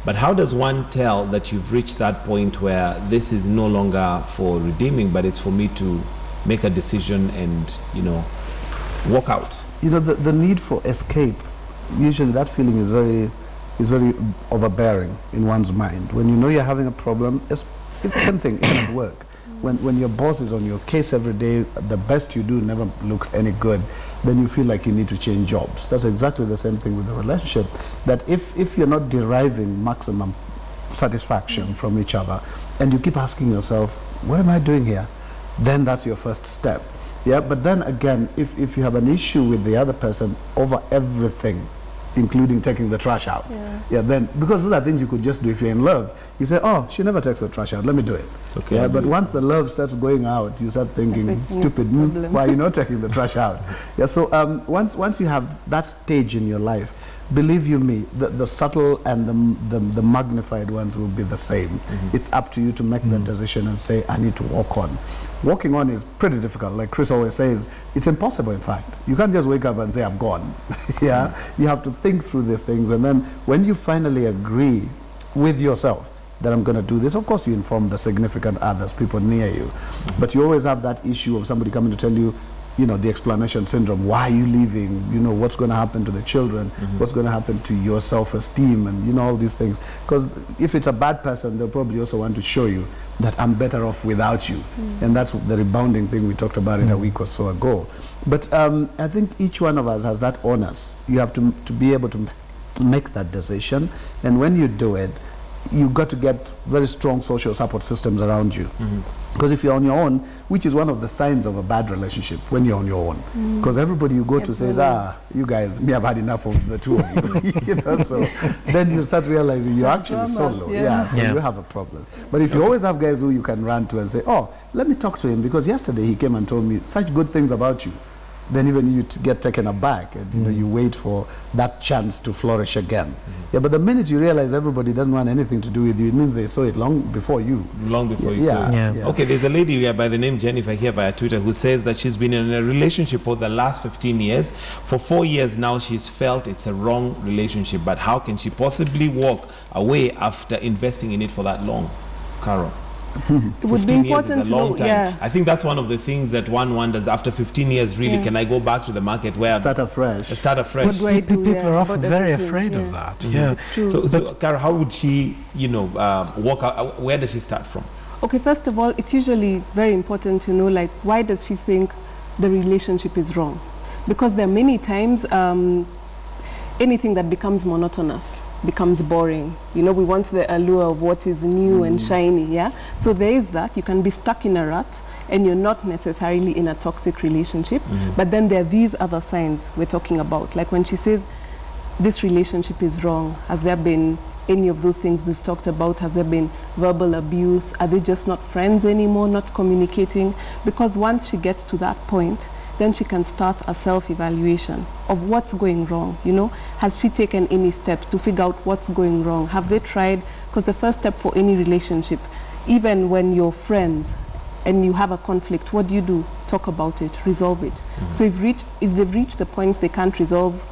But how does one tell that you've reached that point where this is no longer for redeeming, but it's for me to make a decision and, you know, walk out? You know, the need for escape, usually that feeling is very overbearing in one's mind. When you know you're having a problem, it's same thing at work. When your boss is on your case every day, the best you do never looks any good, then you feel like you need to change jobs. That's exactly the same thing with the relationship, that if you're not deriving maximum satisfaction from each other, and you keep asking yourself, what am I doing here? Then that's your first step. Yeah, but then again, if you have an issue with the other person over everything, including taking the trash out. Yeah, then, because those are things you could just do if you're in love. You say, oh, she never takes the trash out, let me do it. It's okay. Yeah, but once the love starts going out, you start thinking, stupid, why are you not taking the trash out? Yeah, so once you have that stage in your life, believe you me, the subtle and the magnified ones will be the same. It's up to you to make that decision and say, I need to walk on. Walking on is pretty difficult. Like Chris always says, it's impossible, in fact. You can't just wake up and say, I'm gone. Yeah, you have to think through these things, and then when you finally agree with yourself that I'm going to do this, of course you inform the significant others, people near you, but you always have that issue of somebody coming to tell you, you know, the explanation syndrome. Why are you leaving? You know, what's going to happen to the children? What's going to happen to your self-esteem? And, you know, all these things. Because if it's a bad person, they'll probably also want to show you that I'm better off without you. And that's the rebounding thing we talked about it a week or so ago. But I think each one of us has that onus. You have to be able to make that decision. And when you do it, you've got to get very strong social support systems around you. Because if you're on your own, which is one of the signs of a bad relationship, when you're on your own. Because everybody you go to says, you guys, me, I've had enough of the two of you. You know, so then you start realizing you're actually solo. So you have a problem. But if you always have guys who you can run to and say, oh, let me talk to him, because yesterday he came and told me such good things about you. Then even you get taken aback, and you know, you wait for that chance to flourish again. Yeah, but the minute you realize everybody doesn't want anything to do with you, it means they saw it long before you. Long before you saw it. Okay, there's a lady here by the name Jennifer here via Twitter who says that she's been in a relationship for the last 15 years. For 4 years now, she's felt it's a wrong relationship, but how can she possibly walk away after investing in it for that long? Carol. It would be important to know, I think that's one of the things that one wonders after 15 years, really, can I go back to the market where start afresh? Start afresh. What do I do? People are often very afraid of that. It's true. So Carol, how would she, you know, walk out? Where does she start from? Okay, first of all, it's usually very important to know, like, why does she think the relationship is wrong? Because there are many times anything that becomes monotonous becomes boring. You know, we want the allure of what is new and shiny, So there is that. You can be stuck in a rut and you're not necessarily in a toxic relationship, but then there are these other signs we're talking about. Like when she says, this relationship is wrong, has there been any of those things we've talked about? Has there been verbal abuse? Are they just not friends anymore, not communicating? Because once she gets to that point, then she can start a self-evaluation of what's going wrong, you know. Has she taken any steps to figure out what's going wrong? Have they tried? Because the first step for any relationship, even when you're friends and you have a conflict, what do? Talk about it, resolve it. So if they've reached the point they can't resolve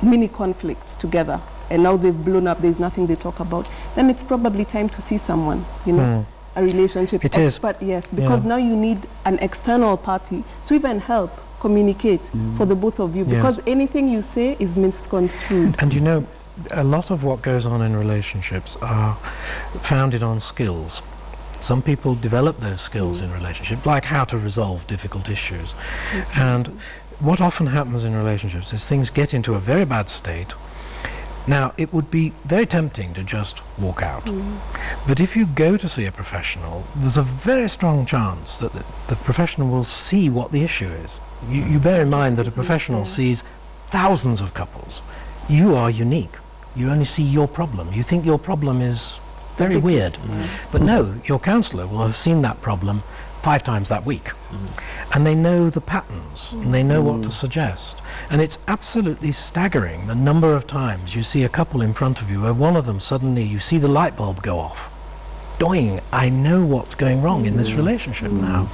mini conflicts together, and now they've blown up, there's nothing they talk about, then it's probably time to see someone, you know. A relationship expert, yes, because now you need an external party to even help communicate for the both of you, because anything you say is misconstrued. And you know, a lot of what goes on in relationships are founded on skills. Some people develop those skills in relationship, like how to resolve difficult issues. And what often happens in relationships is things get into a very bad state. Now, it would be very tempting to just walk out. But if you go to see a professional, there's a very strong chance that the professional will see what the issue is. You bear in mind that a professional sees thousands of couples. You are unique. You only see your problem. You think your problem is very weird. But no, your counsellor will have seen that problem 5 times that week. And they know the patterns, and they know what to suggest. And it's absolutely staggering the number of times you see a couple in front of you where one of them suddenly, you see the light bulb go off. Doing, I know what's going wrong in this relationship now.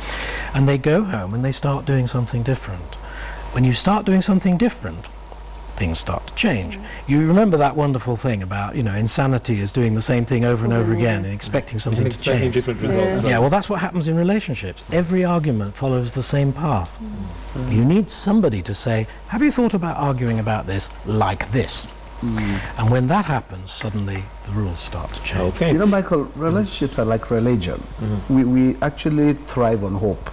And they go home and they start doing something different. When you start doing something different, things start to change. You remember that wonderful thing about, you know, insanity is doing the same thing over and over again and expecting something to change. Different results. Yeah, well, that's what happens in relationships. Every argument follows the same path. You need somebody to say, have you thought about arguing about this like this? And when that happens, suddenly the rules start to change. Okay. You know, Michael, relationships are like religion. We actually thrive on hope.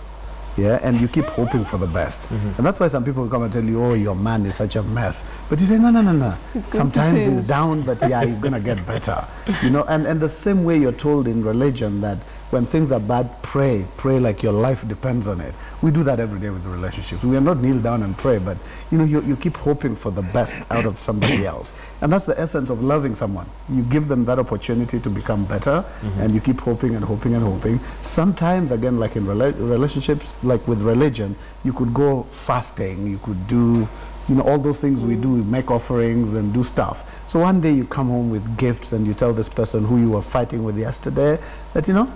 Yeah, and you keep hoping for the best. And that's why some people come and tell you, oh, your man is such a mess. But you say, no, no, no, no. Sometimes he's down, but yeah, he's going to get better. You know, and the same way you're told in religion that when things are bad, pray like your life depends on it. We do that every day with the relationships. We are not kneel down and pray, but you know, you keep hoping for the best out of somebody else. And that's the essence of loving someone. You give them that opportunity to become better, and you keep hoping and hoping and hoping. Sometimes, again, like in relationships, like with religion, you could go fasting, you could do, you know, all those things we do, make offerings and do stuff. So one day you come home with gifts and you tell this person who you were fighting with yesterday that, you know,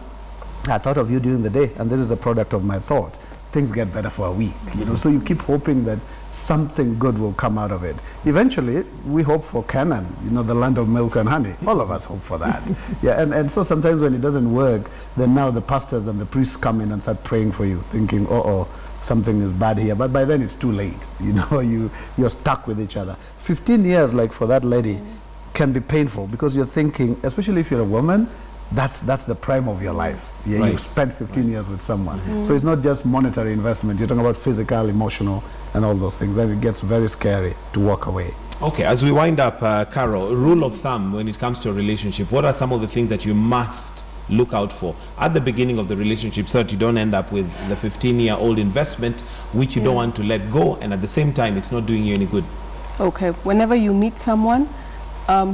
I thought of you during the day and this is the product of my thought. Things get better for a week, you know, so you keep hoping that something good will come out of it. Eventually, we hope for Canaan, you know, the land of milk and honey. All of us hope for that. Yeah, and so sometimes when it doesn't work, then now the pastors and the priests come in and start praying for you, thinking, uh-oh, something is bad here. But by then it's too late, you know, you're stuck with each other. 15 years, like for that lady, can be painful because you're thinking, especially if you're a woman, that's the prime of your life. Yeah, you've spent 15 years with someone. So it's not just monetary investment. You're talking about physical, emotional, and all those things. And it gets very scary to walk away. Okay, as we wind up, Carol, rule of thumb when it comes to a relationship, what are some of the things that you must look out for at the beginning of the relationship so that you don't end up with the 15-year-old investment which you don't want to let go, and at the same time it's not doing you any good? Okay, whenever you meet someone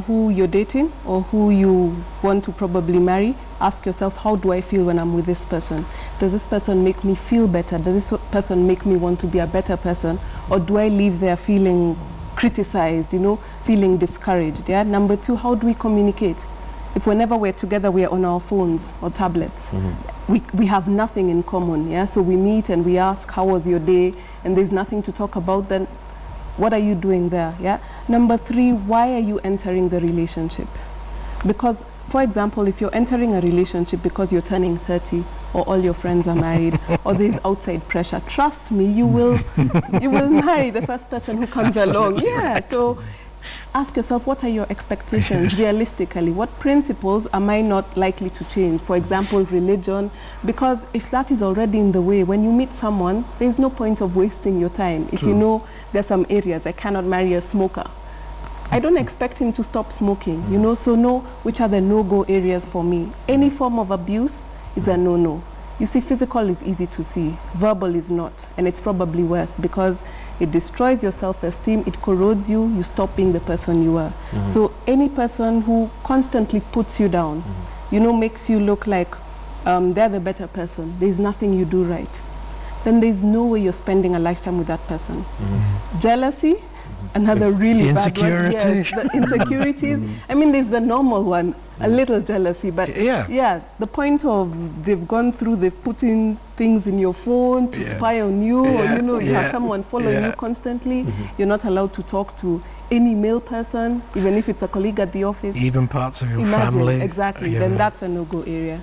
who you're dating or who you want to probably marry, ask yourself, how do I feel when I'm with this person? Does this person make me feel better? Does this person make me want to be a better person? Or do I leave there feeling criticized, you know, feeling discouraged? Yeah. Number two, how do we communicate? If whenever we're together, we're on our phones or tablets, we have nothing in common. Yeah. So we meet and we ask, how was your day? And there's nothing to talk about, then what are you doing there? Yeah. Number three, why are you entering the relationship? Because, for example, if you're entering a relationship because you're turning 30 or all your friends are married or there's outside pressure, trust me, you will marry the first person who comes along. Yeah. So ask yourself, what are your expectations realistically? What principles am I not likely to change? For example, religion, because if that is already in the way, when you meet someone, there's no point of wasting your time. If you know there's some areas, I cannot marry a smoker, I don't expect him to stop smoking, you know, so know which are the no-go areas for me. Any form of abuse is a no-no. You see, physical is easy to see, verbal is not, and it's probably worse because it destroys your self-esteem, it corrodes you, you stop being the person you are. So any person who constantly puts you down, you know, makes you look like they're the better person, there's nothing you do right, then there's no way you're spending a lifetime with that person. Jealousy, another really bad one. Yes, the insecurities. I mean, there's the normal one, a little jealousy, but yeah, the point of they've gone through, they've put in things in your phone to spy on you, or you know, you have someone following you constantly. You're not allowed to talk to any male person, even if it's a colleague at the office. Even parts of your family. Exactly, then that's a no-go area.